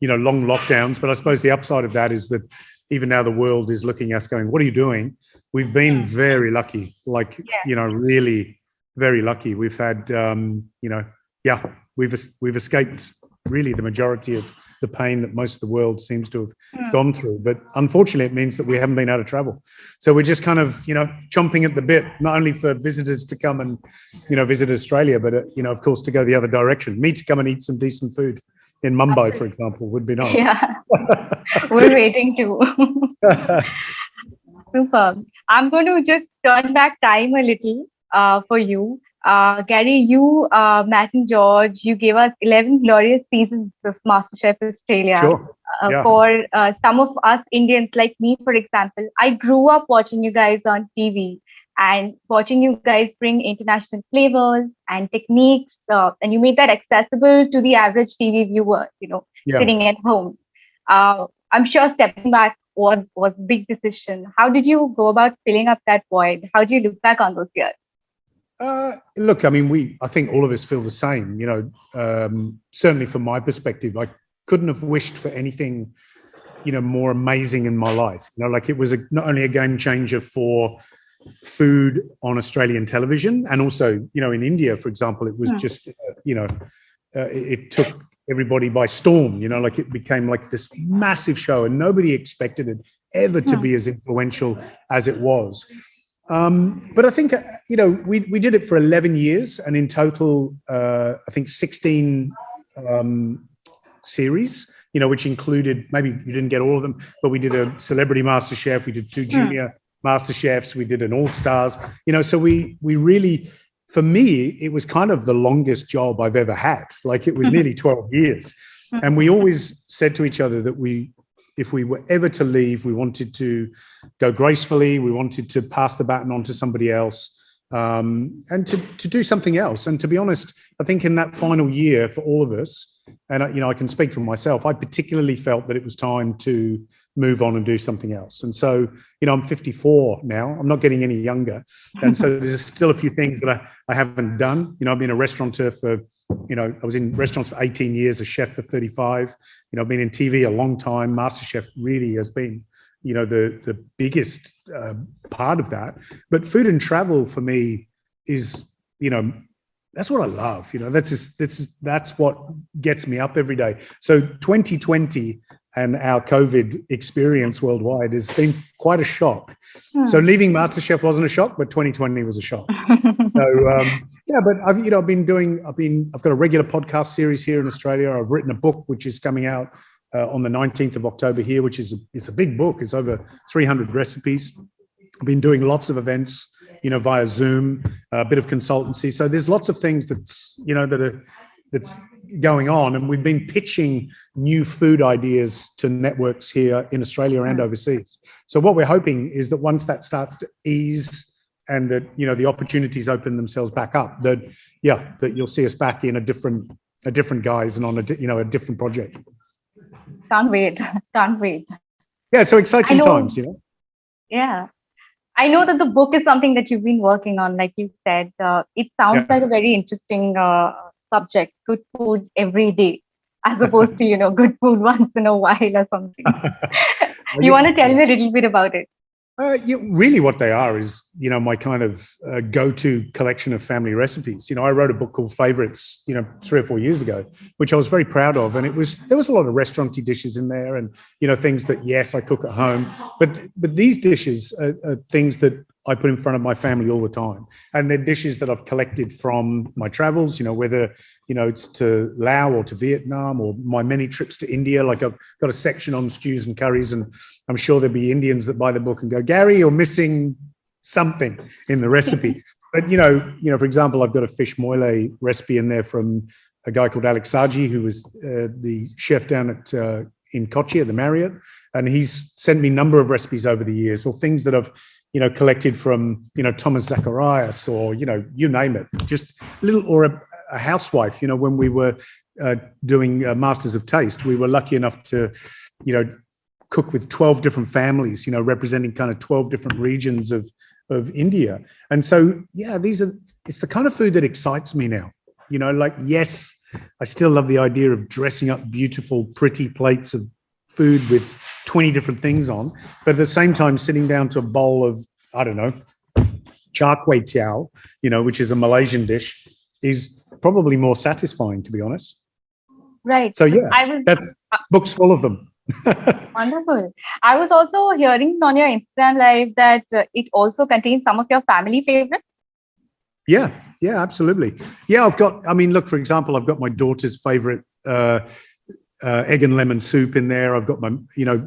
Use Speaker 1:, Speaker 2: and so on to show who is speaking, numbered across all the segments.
Speaker 1: long lockdowns. But I suppose the upside of that is that even now the world is looking at us going, what are you doing? We've been very lucky, really very lucky. We've had, we've escaped really the majority of the pain that most of the world seems to have gone through. But unfortunately, it means that we haven't been able to travel. So we're just kind of, chomping at the bit, not only for visitors to come and, visit Australia, but, of course, to go the other direction. Me to come and eat some decent food in Mumbai, for example, would be nice.
Speaker 2: Yeah, we're waiting too. Super. I'm going to just turn back time a little for you. Gary, you, Matt and George, you gave us 11 glorious seasons of Masterchef Australia.
Speaker 1: Sure. Yeah.
Speaker 2: For some of us Indians, like me, for example, I grew up watching you guys on TV and watching you guys bring international flavors and techniques. And you made that accessible to the average TV viewer, sitting at home. I'm sure stepping back was a big decision. How did you go about filling up that void? How do you look back on those years?
Speaker 1: Look, I mean, I think all of us feel the same, certainly from my perspective. I couldn't have wished for anything, more amazing in my life. It was not only a game changer for food on Australian television, and also, in India, for example, it was just, it took everybody by storm, it became like this massive show, and nobody expected it ever to be as influential as it was. But I think, we did it for 11 years, and in total, I think 16 series, which included, maybe you didn't get all of them, but we did a Celebrity Masterchef, we did 2 Junior Masterchefs, we did an All-Stars, so we really, for me, it was kind of the longest job I've ever had. It was nearly 12 years. And we always said to each other that if we were ever to leave, we wanted to go gracefully. We wanted to pass the baton on to somebody else, and to do something else. And to be honest, I think in that final year for all of us, and I can speak for myself, I particularly felt that it was time to move on and do something else. And so, I'm 54 now. I'm not getting any younger. And so there's still a few things that I haven't done. I've been a restaurateur for, I was in restaurants for 18 years, a chef for 35. I've been in TV a long time. MasterChef really has been, the biggest part of that. But food and travel for me is, that's what I love. That's what gets me up every day. So 2020 and our COVID experience worldwide has been quite a shock. So leaving MasterChef wasn't a shock, but 2020 was a shock. So but I've got a regular podcast series here in Australia. I've written a book which is coming out on the 19th of October here, which is it's a big book. It's over 300 recipes. I've been doing lots of events, via Zoom, a bit of consultancy. So there's lots of things that's going on, and we've been pitching new food ideas to networks here in Australia and overseas. So what we're hoping is that once that starts to ease and that the opportunities open themselves back up, that you'll see us back in a different guise and on a different project.
Speaker 2: Can't wait.
Speaker 1: Yeah, so exciting times,
Speaker 2: Yeah. I know that the book is something that you've been working on, like you said. It sounds like a very interesting subject, good food every day, as opposed to, good food once in a while or something. You want to tell me a little bit about it?
Speaker 1: Really what they are is, my kind of go-to collection of family recipes. I wrote a book called Favorites, 3 or 4 years ago, which I was very proud of. And there was a lot of restauranty dishes in there and, things that, yes, I cook at home. But these dishes are things that I put in front of my family all the time. And they're dishes that I've collected from my travels, whether, it's to Laos or to Vietnam or my many trips to India. Like I've got a section on stews and curries, and I'm sure there'll be Indians that buy the book and go, Gary, you're missing something in the recipe. But, for example, I've got a fish moile recipe in there from a guy called Alex Saji, who was the chef down at in Kochi at the Marriott. And he's sent me a number of recipes over the years, or things that I've, collected from, Thomas Zacharias, or, you name it, just or a housewife, when we were doing Masters of Taste, we were lucky enough to, cook with 12 different families, representing kind of 12 different regions of India. And so, it's the kind of food that excites me now, yes, I still love the idea of dressing up beautiful, pretty plates of food with 20 different things on, but at the same time, sitting down to a bowl of, I don't know, char kway teow, which is a Malaysian dish, is probably more satisfying, to be honest.
Speaker 2: Right.
Speaker 1: So yeah, that's books full of them.
Speaker 2: Wonderful. I was also hearing on your Instagram live that it also contains some of your family favorites.
Speaker 1: Yeah, absolutely. Yeah, look, for example, I've got my daughter's favorite egg and lemon soup in there. I've got my,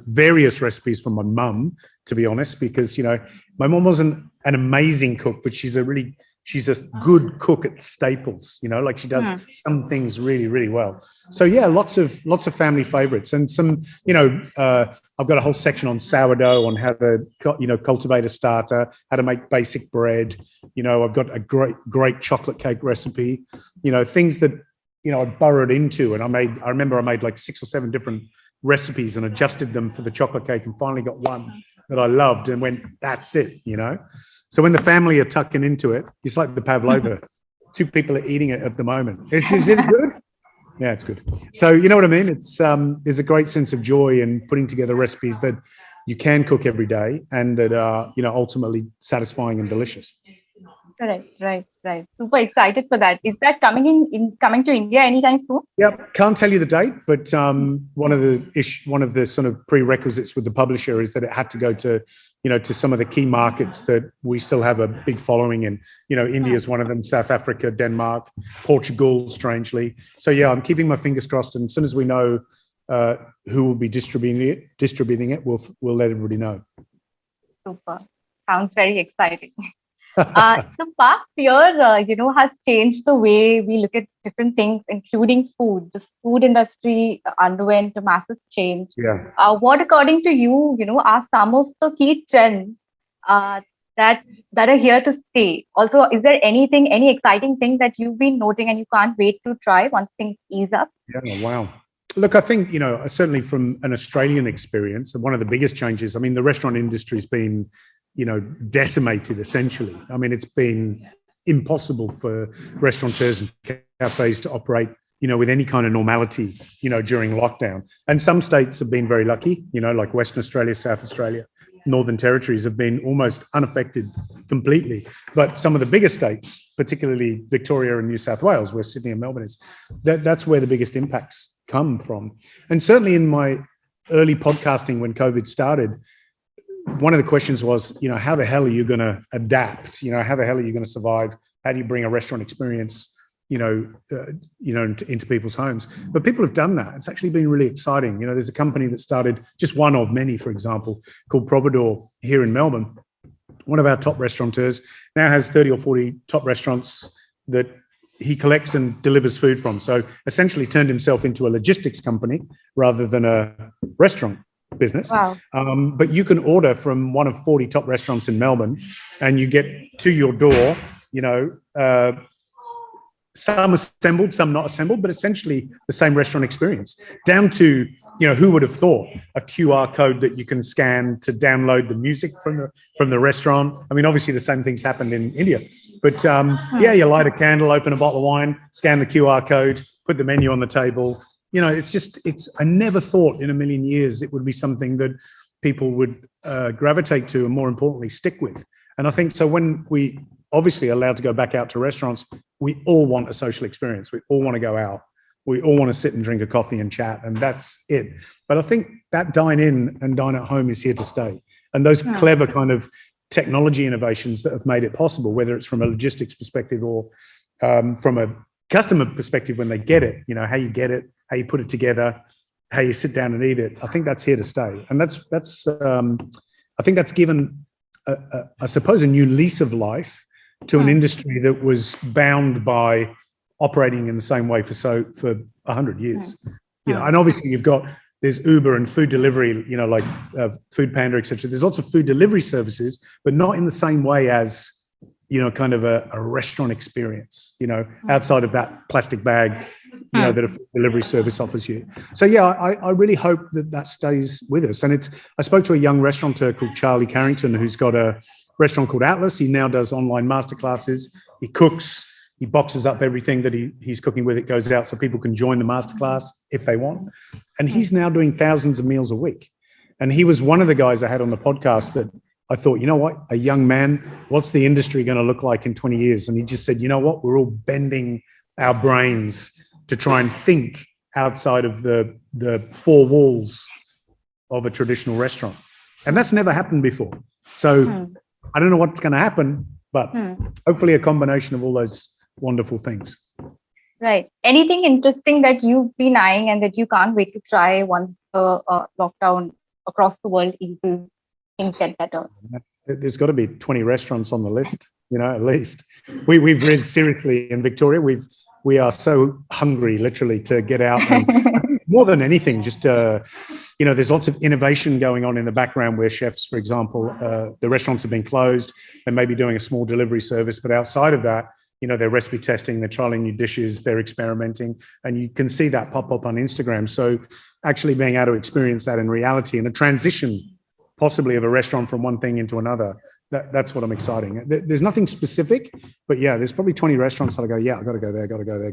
Speaker 1: various recipes from my mum, to be honest, because, my mum wasn't an amazing cook, but she's a good cook at staples, like she does some things really, really well. So yeah, lots of family favorites, and some, I've got a whole section on sourdough, on how to, cultivate a starter, how to make basic bread. I've got a great chocolate cake recipe, things that, I burrowed into, and I remember I made like 6 or 7 different recipes and adjusted them for the chocolate cake, and finally got one that I loved and went, that's it, So when the family are tucking into it, it's like the pavlova. 2 people are eating it at the moment. Is it good? Yeah, it's good. So you know what I mean? It's there's a great sense of joy in putting together recipes that you can cook every day and that are, ultimately satisfying and delicious.
Speaker 2: Right. Super excited for that. Is that coming to India anytime soon?
Speaker 1: Yep. Can't tell you the date, but one of the sort of prerequisites with the publisher is that it had to go to, to some of the key markets that we still have a big following in. India is one of them, South Africa, Denmark, Portugal, strangely. So yeah, I'm keeping my fingers crossed, and as soon as we know who will be distributing it, we'll let everybody know.
Speaker 2: Super. Sounds very exciting. The past year, has changed the way we look at different things, including food. The food industry underwent a massive change.
Speaker 1: Yeah.
Speaker 2: What, according to you, are some of the key trends that are here to stay? Also, is there any exciting thing that you've been noting and you can't wait to try once things ease up?
Speaker 1: Yeah. Wow. Look, I think, certainly from an Australian experience, one of the biggest changes, the restaurant industry has been, decimated essentially. It's been impossible for restaurateurs and cafes to operate, with any kind of normality, during lockdown. And some states have been very lucky, like Western Australia, South Australia, Northern Territories have been almost unaffected completely. But some of the bigger states, particularly Victoria and New South Wales, where Sydney and Melbourne is, that's where the biggest impacts come from. And certainly in my early podcasting when COVID started, one of the questions was, how the hell are you going to adapt? How the hell are you going to survive? How do you bring a restaurant experience, into people's homes? But people have done that. It's actually been really exciting. There's a company that started, just one of many, for example, called Providor here in Melbourne. One of our top restaurateurs now has 30 or 40 top restaurants that he collects and delivers food from. So essentially turned himself into a logistics company rather than a restaurant business.
Speaker 2: Wow.
Speaker 1: But you can order from one of 40 top restaurants in Melbourne, and you get to your door, some assembled, some not assembled, but essentially the same restaurant experience, down to, who would have thought a QR code that you can scan to download the music from the restaurant. Obviously the same things happened in India, but you light a candle, open a bottle of wine, scan the QR code, put the menu on the table. I never thought in a million years it would be something that people would gravitate to, and more importantly, stick with. And I think so when we obviously are allowed to go back out to restaurants, we all want a social experience. We all want to go out. We all want to sit and drink a coffee and chat, and that's it. But I think that dine in and dine at home is here to stay. And those clever kind of technology innovations that have made it possible, whether it's from a logistics perspective or from a customer perspective, when they get it, how you get it, how you put it together, how you sit down and eat it. I think that's here to stay. And that's I think that's given, I suppose, a new lease of life to an industry that was bound by operating in the same way for 100 years. And obviously there's Uber and food delivery, like Food Panda, etc. There's lots of food delivery services, but not in the same way as, kind of a restaurant experience, outside of that plastic bag, that a food delivery service offers you. So yeah, I really hope that stays with us. And I spoke to a young restaurateur called Charlie Carrington, who's got a restaurant called Atlas. He now does online masterclasses. He cooks, He boxes up everything that he's cooking with. It goes out so people can join the masterclass if they want. And he's now doing thousands of meals a week. And he was one of the guys I had on the podcast that I thought, you know what, a young man, what's the industry going to look like in 20 years? And he just said, you know what, we're all bending our brains to try and think outside of the four walls of a traditional restaurant. And that's never happened before. So I don't know what's going to happen, but hopefully a combination of all those wonderful things.
Speaker 2: Right. Anything interesting that you've been eyeing and that you can't wait to try once the lockdown across the world eases, things get better?
Speaker 1: There's got to be 20 restaurants on the list, at least. We've read seriously in Victoria. We are so hungry, literally, to get out. And more than anything, just, there's lots of innovation going on in the background where chefs, for example, the restaurants have been closed. They may be doing a small delivery service, but outside of that, they're recipe testing, they're trialing new dishes, they're experimenting, and you can see that pop up on Instagram. So actually being able to experience that in reality and a transition possibly of a restaurant from one thing into another, that's what I'm exciting. There's nothing specific, but yeah, there's probably 20 restaurants that I go, yeah, I got to go there, got to go there.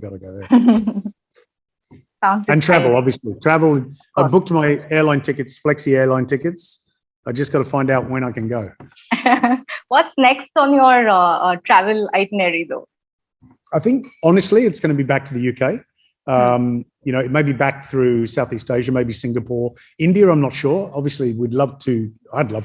Speaker 1: And travel, obviously. Travel, I booked my airline tickets, Flexi airline tickets. I just got to find out when I can go.
Speaker 2: What's next on your travel itinerary, though?
Speaker 1: I think, honestly, it's going to be back to the UK. It may be back through Southeast Asia, maybe Singapore. India, I'm not sure. Obviously, I'd love to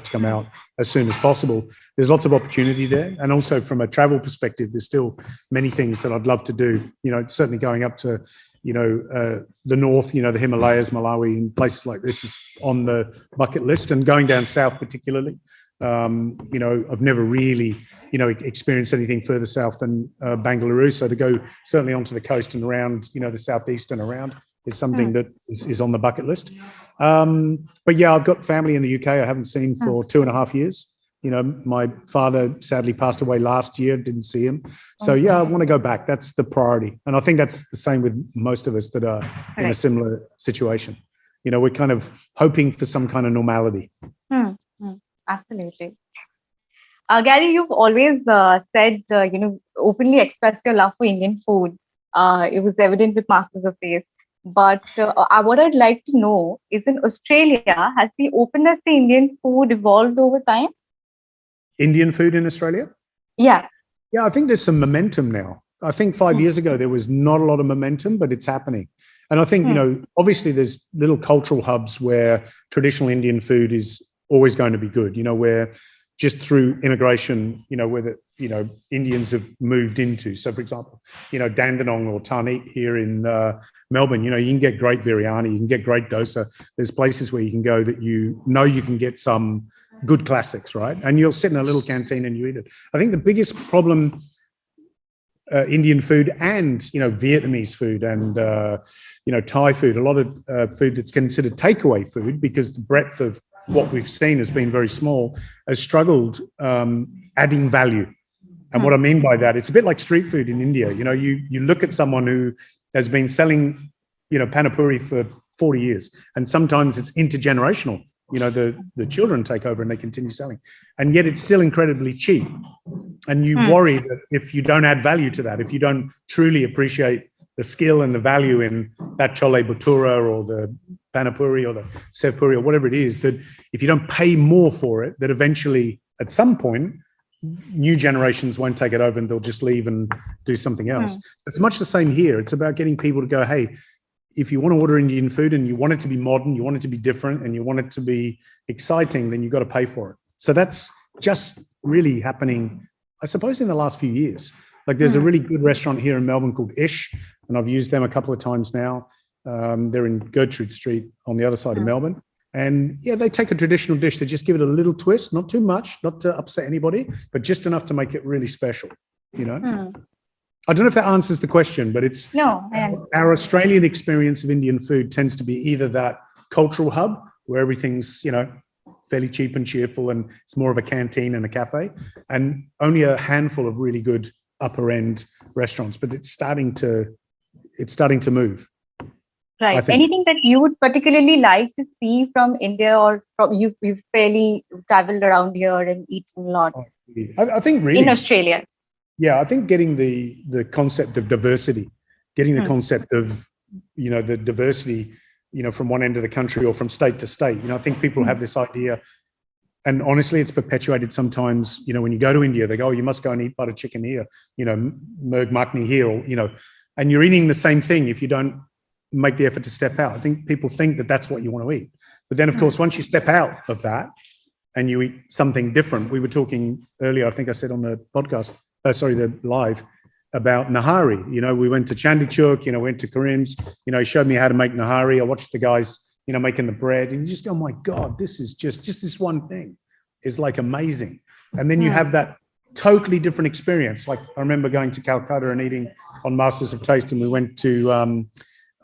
Speaker 1: come out as soon as possible. There's lots of opportunity there. And also from a travel perspective, there's still many things that I'd love to do. Certainly going up to, the north, the Himalayas, Malawi, and places like this is on the bucket list. And going down south particularly. I've never really, experienced anything further south than Bangalore. So to go certainly onto the coast and around, the southeast and around is something that is on the bucket list. But yeah, I've got family in the UK I haven't seen for 2.5 years. My father sadly passed away last year, didn't see him. So yeah, I want to go back. That's the priority. And I think that's the same with most of us that are in a similar situation. We're kind of hoping for some kind of normality.
Speaker 2: Absolutely. Gary, you've always said, openly expressed your love for Indian food. It was evident with Masters of Taste. But what I'd like to know is, in Australia, has the openness to Indian food evolved over time?
Speaker 1: Indian food in Australia?
Speaker 2: Yeah.
Speaker 1: Yeah, I think there's some momentum now. I think 5 years ago, there was not a lot of momentum, but it's happening. And I think, obviously there's little cultural hubs where traditional Indian food is always going to be good, where just through immigration, where the, Indians have moved into. So for example, Dandenong or Tarneet here in Melbourne, you can get great biryani, you can get great dosa. There's places where you can go that you can get some good classics, right? And you'll sit in a little canteen and you eat it. I think the biggest problem, Indian food and, Vietnamese food and, Thai food, a lot of food that's considered takeaway food because the breadth of what we've seen has been very small, has struggled adding value. And what I mean by that, it's a bit like street food in India. You look at someone who has been selling, panipuri for 40 years, and sometimes it's intergenerational. The children take over and they continue selling, and yet it's still incredibly cheap. And you worry that if you don't add value to that, if you don't truly appreciate the skill and the value in that chole bhatura or the panipuri or the sev puri or whatever it is, that if you don't pay more for it, that eventually at some point new generations won't take it over and they'll just leave and do something else. It's much the same here. It's about getting people to go, hey, if you want to order Indian food and you want it to be modern, you want it to be different, and you want it to be exciting, then you've got to pay for it. So that's just really happening, I suppose, in the last few years. Like there's a really good restaurant here in Melbourne called Ish, and I've used them a couple of times now. They're in Gertrude Street on the other side of Melbourne. And yeah, they take a traditional dish, they just give it a little twist, not too much, not to upset anybody, but just enough to make it really special, I don't know if that answers the question, but it's our Australian experience of Indian food tends to be either that cultural hub where everything's, fairly cheap and cheerful and it's more of a canteen and a cafe, and only a handful of really good upper end restaurants, but it's starting to move.
Speaker 2: Right. Anything that you would particularly like to see from India, or from you've fairly traveled around here and eaten a lot?
Speaker 1: I think really
Speaker 2: in Australia.
Speaker 1: Yeah, I think getting the concept of diversity, getting the concept of, the diversity, from one end of the country or from state to state. I think people have this idea, and honestly, it's perpetuated sometimes, when you go to India, they go, oh, you must go and eat butter chicken here, murg makhni here, or, and you're eating the same thing if you don't make the effort to step out. I think people think that that's what you want to eat. But then, of course, once you step out of that and you eat something different, we were talking earlier, I think I said on the podcast, the live, about Nahari. We went to Chandichuk, went to Karim's, he showed me how to make Nahari. I watched the guys, making the bread, and you just go, oh my God, this is just this one thing is like amazing. And then you have that totally different experience. Like I remember going to Calcutta and eating on Masters of Taste, and we went to,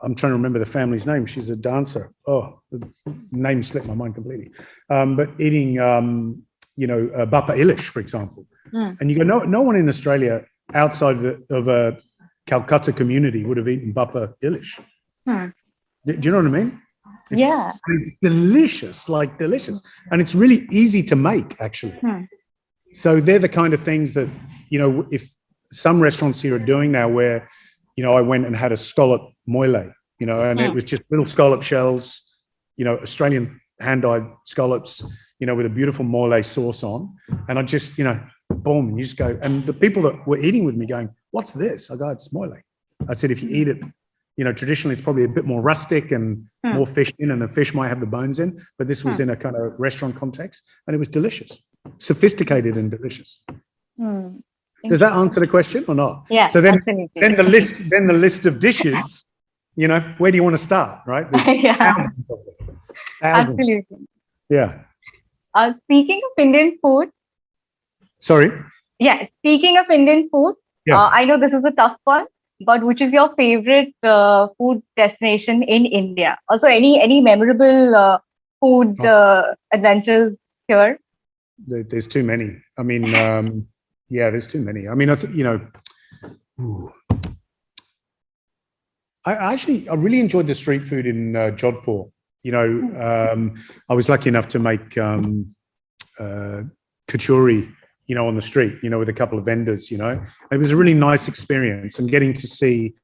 Speaker 1: I'm trying to remember the family's name. She's a dancer. Oh, the name slipped my mind completely. But eating, Bapa Ilish, for example. And you go, no one in Australia outside of a Calcutta community would have eaten Bapa Ilish. Do you know what I mean? It's delicious, like delicious. And it's really easy to make, actually. So they're the kind of things that, if some restaurants here are doing now where, I went and had a scallop moile, and it was just little scallop shells, Australian hand-dyed scallops, with a beautiful moile sauce on. And I just, boom, and you just go. And the people that were eating with me going, what's this? I go, it's moile. I said, if you eat it, traditionally it's probably a bit more rustic and more fish in, and the fish might have the bones in, but this was in a kind of restaurant context, and it was delicious, sophisticated and delicious. Does that answer the question or not?
Speaker 2: Yeah.
Speaker 1: So then the list of dishes, where do you want to start, right? There's thousands of them. Thousands.
Speaker 2: Absolutely.
Speaker 1: Yeah.
Speaker 2: Speaking of Indian food.
Speaker 1: Sorry?
Speaker 2: Yeah. Speaking of Indian food, I know this is a tough one, but which is your favorite food destination in India? Also, any memorable food adventures here?
Speaker 1: There's too many. I mean, there's too many. I mean, I think, I really enjoyed the street food in Jodhpur. I was lucky enough to make kachori, on the street, with a couple of vendors, It was a really nice experience, and getting to see,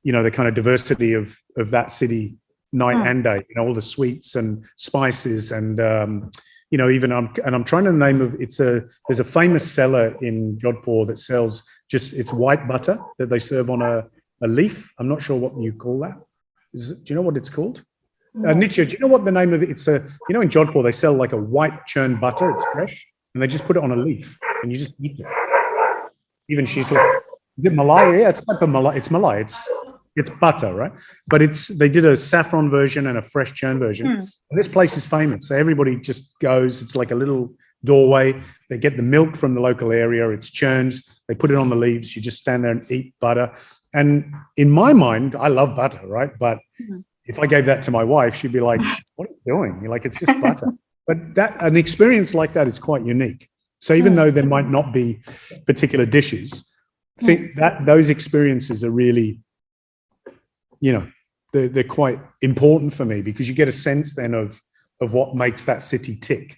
Speaker 1: the kind of diversity of that city night and day, all the sweets and spices and, even I'm trying to name of there's a famous seller in Jodhpur that sells it's white butter that they serve on a leaf. I'm not sure what you call that. Do you know what it's called? Nitya, do you know what the name of it? It's in Jodhpur they sell like a white churned butter. It's fresh, and they just put it on a leaf, and you just eat it. Even she's like, is it malai? Yeah, it's type of malai. It's malai. It's butter, right? But they did a saffron version and a fresh churn version. And this place is famous. So everybody just goes. It's like a little doorway. They get the milk from the local area. It's churned. They put it on the leaves. You just stand there and eat butter. And in my mind, I love butter, right? But if I gave that to my wife, she'd be like, what are you doing? You're like, it's just butter. But an experience like that is quite unique. So even though there might not be particular dishes, I think that those experiences are really, they're quite important for me, because you get a sense then of what makes that city tick.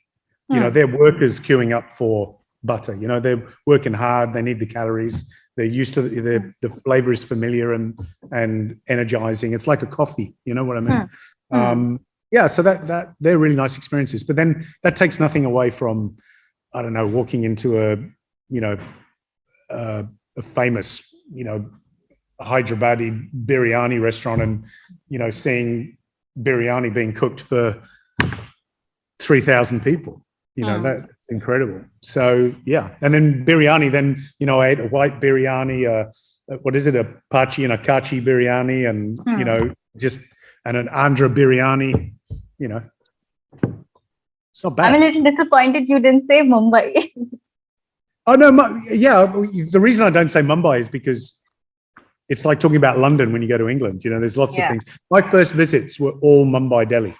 Speaker 1: They're workers queuing up for butter. They're working hard. They need the calories. They're used to the flavor is familiar and energizing. It's like a coffee. You know what I mean? So that they're really nice experiences. But then that takes nothing away from, I don't know, walking into a famous, Hyderabadi biryani restaurant and, seeing biryani being cooked for 3,000 people. That's incredible. So, yeah. And then biryani, I ate a white biryani, what is it? A Pachi and a Kachi biryani and, and an Andhra biryani, It's not bad.
Speaker 2: I'm a little disappointed you didn't say Mumbai.
Speaker 1: Oh, no. The reason I don't say Mumbai is because it's like talking about London when you go to England. There's lots of things. My first visits were all Mumbai, Delhi.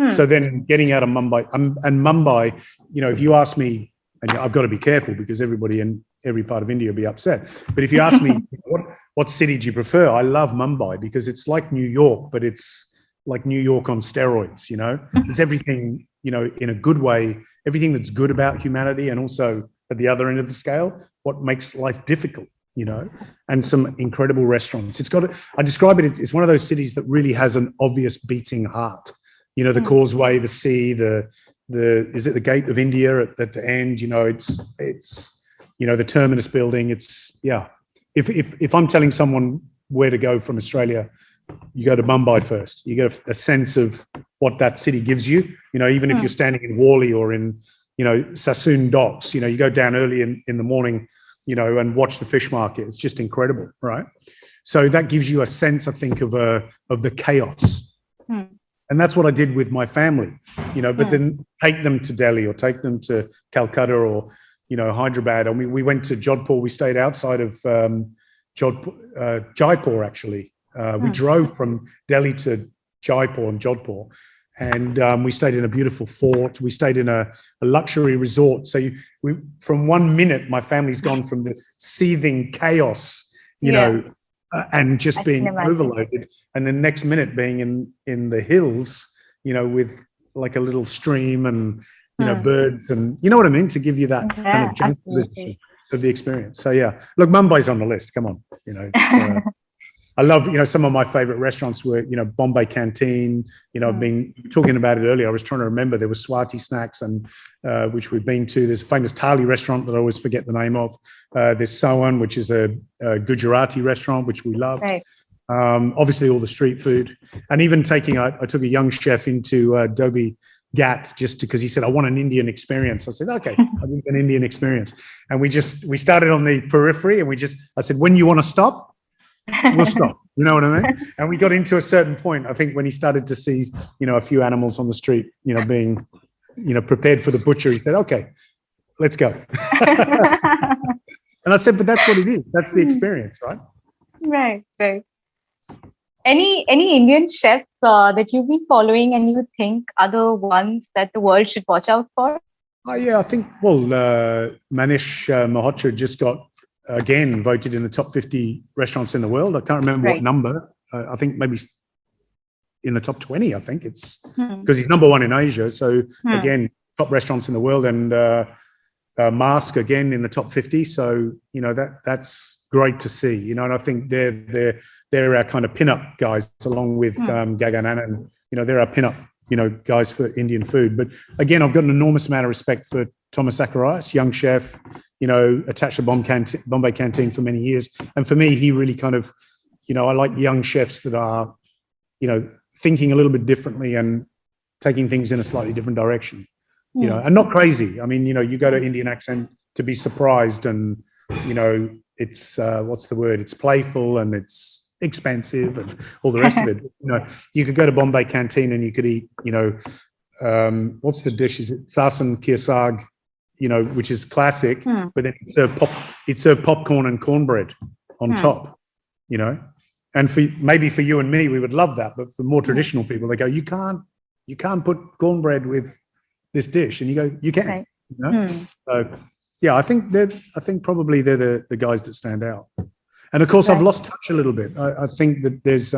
Speaker 1: So then getting out of Mumbai, and Mumbai, if you ask me, and I've got to be careful because everybody in every part of India will be upset. But if you ask me, what city do you prefer? I love Mumbai because it's like New York, but it's like New York on steroids, It's everything, in a good way, everything that's good about humanity and also at the other end of the scale, what makes life difficult, and some incredible restaurants. I describe it, it's one of those cities that really has an obvious beating heart. The causeway, the sea, is it the Gate of India at the end? It's the Terminus building. If I'm telling someone where to go from Australia, you go to Mumbai first. You get a sense of what that city gives you. Even if you're standing in Worli or in Sassoon Docks, you go down early in the morning, and watch the fish market. It's just incredible, right? So that gives you a sense, I think, of the chaos. And that's what I did with my family, but then take them to Delhi or take them to Calcutta or, Hyderabad. And we went to Jodhpur. We stayed outside of Jaipur, actually. We drove from Delhi to Jaipur and Jodhpur. And we stayed in a beautiful fort. We stayed in a luxury resort. So from 1 minute, my family's gone from this seething chaos, and just being overloaded, and then next minute being in the hills, with like a little stream and birds, and you know what I mean, to give you that kind of juxtaposition of the experience. So look, Mumbai's on the list. Come on, it's, I love, some of my favorite restaurants were, Bombay Canteen. I've been talking about it earlier. I was trying to remember. There was Swati Snacks, and which we've been to. There's a famous Thali restaurant that I always forget the name of. There's Sohan, which is a Gujarati restaurant, which we loved. Right. Obviously, all the street food, and even I took a young chef into Dhobi Ghat just because he said, I want an Indian experience. I said, okay, I'll give an Indian experience. And we started on the periphery, and I said, when you want to stop, we'll stop. You know what I mean? And we got into a certain point, I think, when he started to see, a few animals on the street, being, prepared for the butcher. He said, okay, let's go. And I said, but that's what it is. That's the experience, right?
Speaker 2: Right. Any Indian chefs that you've been following and you think are the ones that the world should watch out for?
Speaker 1: Yeah, I think, Manish Malhotra just got, again, voted in the top 50 restaurants in the world. I can't remember what number. I think maybe in the top 20, I think it's because he's number one in Asia. So again, top restaurants in the world, and Mask again in the top 50. So, that's great to see, and I think they're our kind of pin-up guys, along with Gagan Anand, and, they're our pin-up, guys for Indian food. But again, I've got an enormous amount of respect for Thomas Zacharias, young chef, attached to Bombay Canteen for many years. And for me, he really kind of, I like young chefs that are, thinking a little bit differently and taking things in a slightly different direction, and not crazy. I mean, you go to Indian Accent to be surprised, and, it's, what's the word? It's playful and it's expensive and all the rest of it. You could go to Bombay Canteen and you could eat, what's the dish? Is it Sasan Kheer Saag? Which is classic, but then it served popcorn and cornbread on top, and maybe for you and me, we would love that. But for more traditional people, they go, you can't put cornbread with this dish. And you go, you can, So yeah, I think probably they're the guys that stand out. And of course, I've lost touch a little bit. I think that there's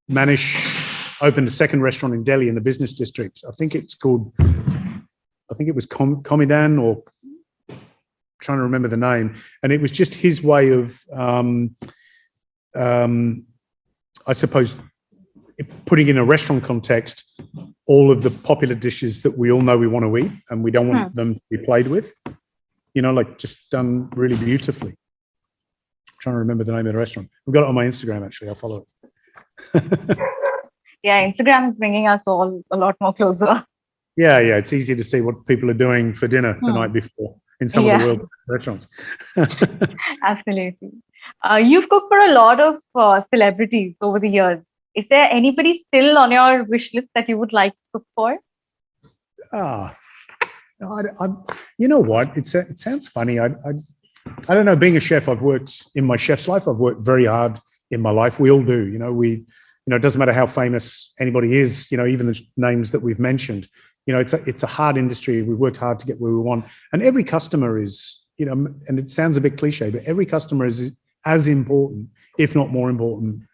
Speaker 1: Manish opened a second restaurant in Delhi in the business district. I think it was Komidan, or trying to remember the name. And it was just his way of, I suppose, putting in a restaurant context all of the popular dishes that we all know we want to eat and we don't want them to be played with, just done really beautifully. I'm trying to remember the name of the restaurant. We've got it on my Instagram, actually. I'll follow it.
Speaker 2: Yeah, Instagram is bringing us all a lot more closer.
Speaker 1: Yeah, it's easy to see what people are doing for dinner the night before in some of the world restaurants.
Speaker 2: Absolutely. You've cooked for a lot of celebrities over the years. Is there anybody still on your wish list that you would like to cook for?
Speaker 1: You know what? It sounds funny. I don't know. Being a chef, I've worked in my chef's life. I've worked very hard in my life. We all do. It doesn't matter how famous anybody is. Even the names that we've mentioned. It's a hard industry. We worked hard to get where we want, and every customer is, and it sounds a bit cliche, but every customer is as important, if not more important,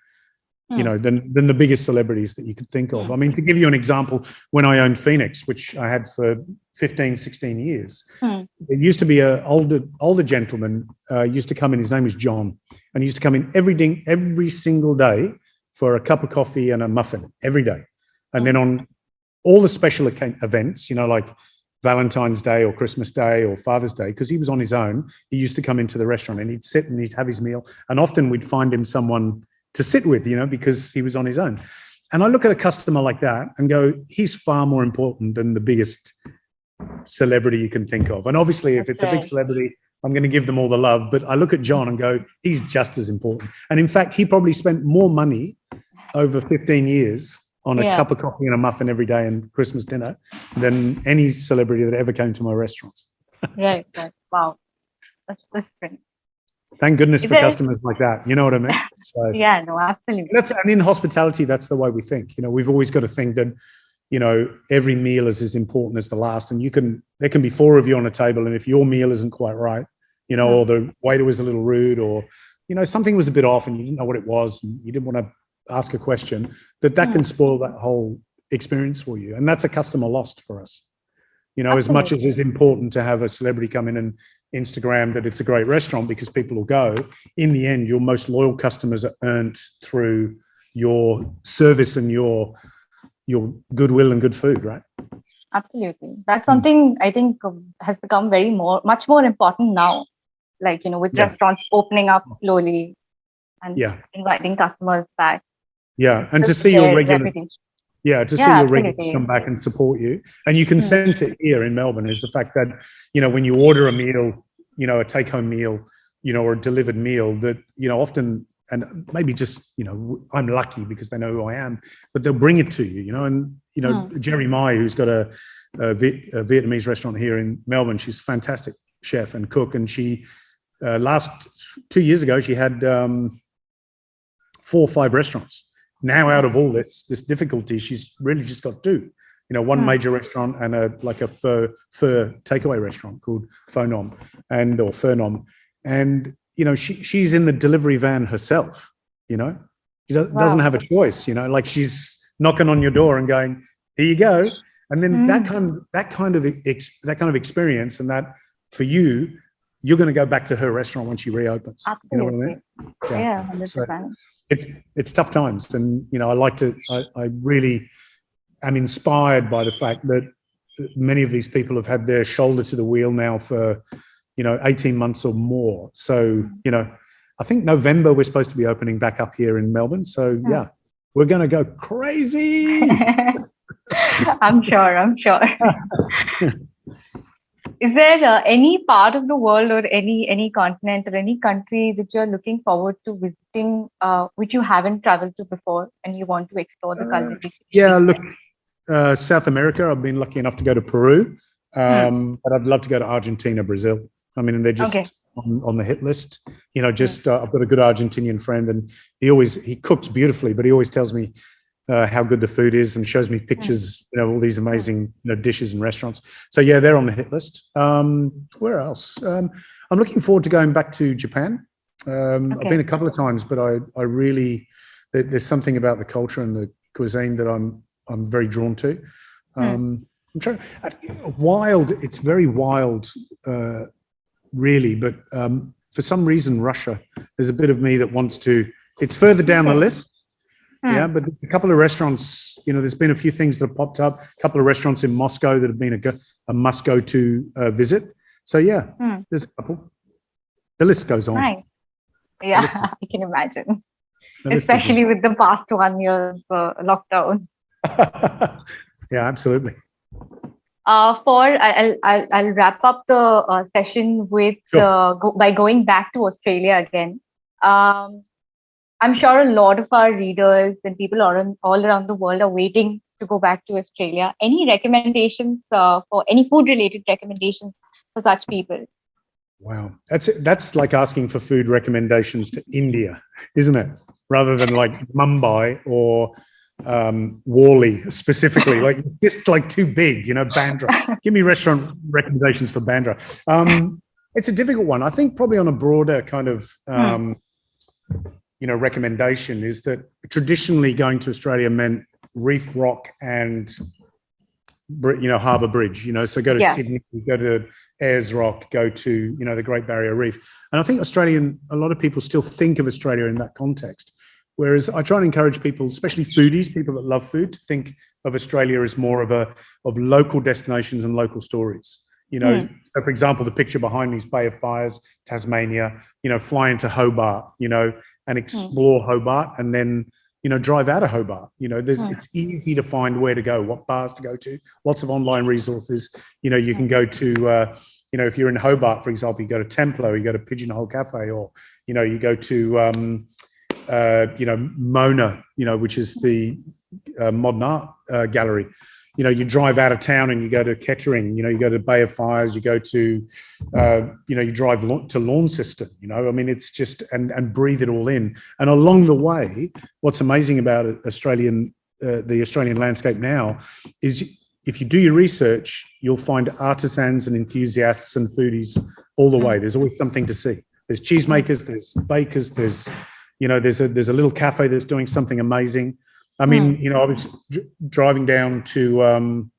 Speaker 1: than the biggest celebrities that you could think of. I mean, to give you an example, when I owned Phoenix, which I had for 15, 16 years, there used to be an older gentleman used to come in. His name was John, and he used to come in every single day for a cup of coffee and a muffin every day. And then on all the special events, like Valentine's Day or Christmas Day or Father's Day, because he was on his own, he used to come into the restaurant and he'd sit and he'd have his meal. And often we'd find him someone to sit with, because he was on his own. And I look at a customer like that and go, he's far more important than the biggest celebrity you can think of. And obviously, if it's a big celebrity, I'm going to give them all the love. But I look at John and go, he's just as important. And in fact, he probably spent more money over 15 years on a cup of coffee and a muffin every day and Christmas dinner than any celebrity that ever came to my restaurants.
Speaker 2: Right. Wow. That's different.
Speaker 1: Thank goodness for customers like that. You know what I mean? So,
Speaker 2: yeah, no, absolutely.
Speaker 1: And in hospitality, that's the way we think. We've always got to think that, every meal is as important as the last. And there can be 4 of you on a table. And if your meal isn't quite right, or the waiter was a little rude or, something was a bit off and you didn't know what it was and you didn't want to ask a question, that can spoil that whole experience for you. And that's a customer lost for us. As much as it's important to have a celebrity come in and Instagram that it's a great restaurant because people will go, in the end, your most loyal customers are earned through your service and your goodwill and good food, right?
Speaker 2: Absolutely. That's something I think has become much more important now, with restaurants opening up slowly and inviting customers back.
Speaker 1: Yeah, and to see your regular
Speaker 2: reputation.
Speaker 1: See your regulars come back and support you. And you can sense it here in Melbourne is the fact that, when you order a meal, a take-home meal, or a delivered meal that, often, and maybe just, I'm lucky because they know who I am, but they'll bring it to you, and, Gary Mehigan, who's got a Vietnamese restaurant here in Melbourne, she's a fantastic chef and cook. And she, last 2 years ago, she had 4 or 5 restaurants. Now, out of all this difficulty, she's really just got 2. One major restaurant and a pho takeaway restaurant called Pho Nom or Pho Nom. And, she's in the delivery van herself, She doesn't have a choice, she's knocking on your door and going, here you go. And then that kind of experience and that for you, you're going to go back to her restaurant when she reopens.
Speaker 2: Absolutely.
Speaker 1: You know what I mean?
Speaker 2: Yeah, 100%.
Speaker 1: So it's tough times. And, I really am inspired by the fact that many of these people have had their shoulder to the wheel now for, 18 months or more. So, I think November we're supposed to be opening back up here in Melbourne. So, we're going to go crazy.
Speaker 2: I'm sure. Is there any part of the world or any continent or any country that you're looking forward to visiting, which you haven't traveled to before and you want to explore the culinary?
Speaker 1: South America. I've been lucky enough to go to Peru, but I'd love to go to Argentina, Brazil. I mean, and they're just on the hit list. I've got a good Argentinian friend, and he cooks beautifully, but he always tells me how good the food is and shows me pictures, all these amazing dishes and restaurants. So they're on the hit list. Where else? I'm looking forward to going back to Japan. I've been a couple of times, but I really there's something about the culture and the cuisine that I'm very drawn to. I'm trying wild. It's very wild, really. But for some reason, Russia. There's a bit of me that wants to. It's further down the list. Yeah, but a couple of restaurants, there's been a few things that have popped up, a couple of restaurants in Moscow that have been a must go to visit. So there's a couple. The list goes on.
Speaker 2: Right. Yeah, I can imagine. Especially with the past 1 year lockdown.
Speaker 1: Yeah, absolutely.
Speaker 2: I'll wrap up the session with by going back to Australia again. I'm sure a lot of our readers and people all around the world are waiting to go back to Australia. Any recommendations for any food-related recommendations for such people?
Speaker 1: Wow, that's like asking for food recommendations to India, isn't it? Rather than like Mumbai or Worley specifically, like just like too big, Bandra. Give me restaurant recommendations for Bandra. It's a difficult one. I think probably on a broader kind of recommendation is that traditionally going to Australia meant Reef Rock and Harbour Bridge. So go to Sydney, go to Ayers Rock, go to the Great Barrier Reef. And I think a lot of people still think of Australia in that context. Whereas I try and encourage people, especially foodies, people that love food, to think of Australia as more of local destinations and local stories. So for example, the picture behind me is Bay of Fires, Tasmania, fly into Hobart, and explore Hobart, and then, drive out of Hobart. It's easy to find where to go, what bars to go to, lots of online resources. You can go to, if you're in Hobart, for example, you go to Templo, you go to Pigeonhole Cafe, or, you go to, Mona, which is the modern art gallery. You drive out of town and you go to Kettering, you go to Bay of Fires, you go to, you drive to Launceston, it's just, and breathe it all in. And along the way, what's amazing about the Australian landscape now is if you do your research, you'll find artisans and enthusiasts and foodies all the way. There's always something to see. There's cheesemakers, there's bakers, there's a little cafe that's doing something amazing. I was driving down to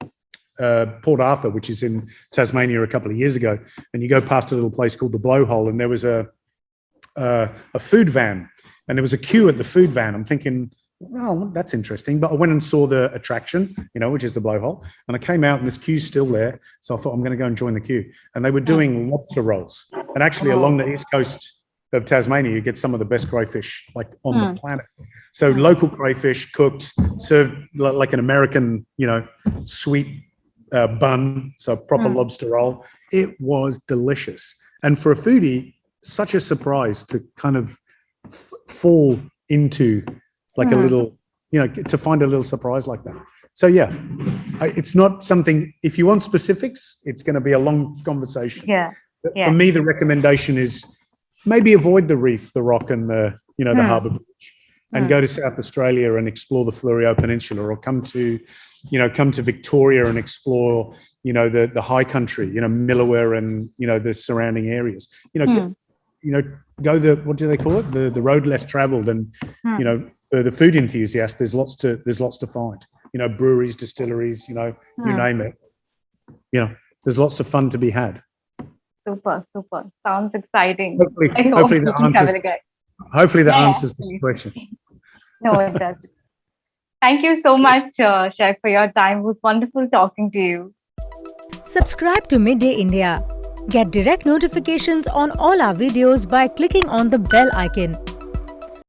Speaker 1: Port Arthur, which is in Tasmania, a couple of years ago, and you go past a little place called the Blowhole, and there was a food van, and there was a queue at the food van. I'm thinking, oh, that's interesting. But I went and saw the attraction, which is the Blowhole, and I came out and this queue's still there. So I thought, I'm going to go and join the queue. And they were doing lobster rolls, and actually along the east coast of Tasmania, you get some of the best crayfish on the planet. So local crayfish cooked, served like an American, sweet bun, so proper lobster roll. It was delicious. And for a foodie, such a surprise to kind of fall into a little, to find a little surprise like that. So yeah, it's not something, if you want specifics, it's going to be a long conversation.
Speaker 2: Yeah.
Speaker 1: For me, the recommendation is, maybe avoid the reef, the rock, and the Harbour Bridge, and go to South Australia and explore the Fleurieu Peninsula, or come to Victoria and explore, the high country, Millewa and the surrounding areas. Go what do they call it? The road less travelled, and the food enthusiast. There's lots to find. Breweries, distilleries, you name it. There's lots of fun to be had.
Speaker 2: Super. Sounds exciting.
Speaker 1: Hopefully that answers the question.
Speaker 2: No, it does. Thank you so much, Chef, for your time. It was wonderful talking to you.
Speaker 3: Subscribe to Midday India. Get direct notifications on all our videos by clicking on the bell icon.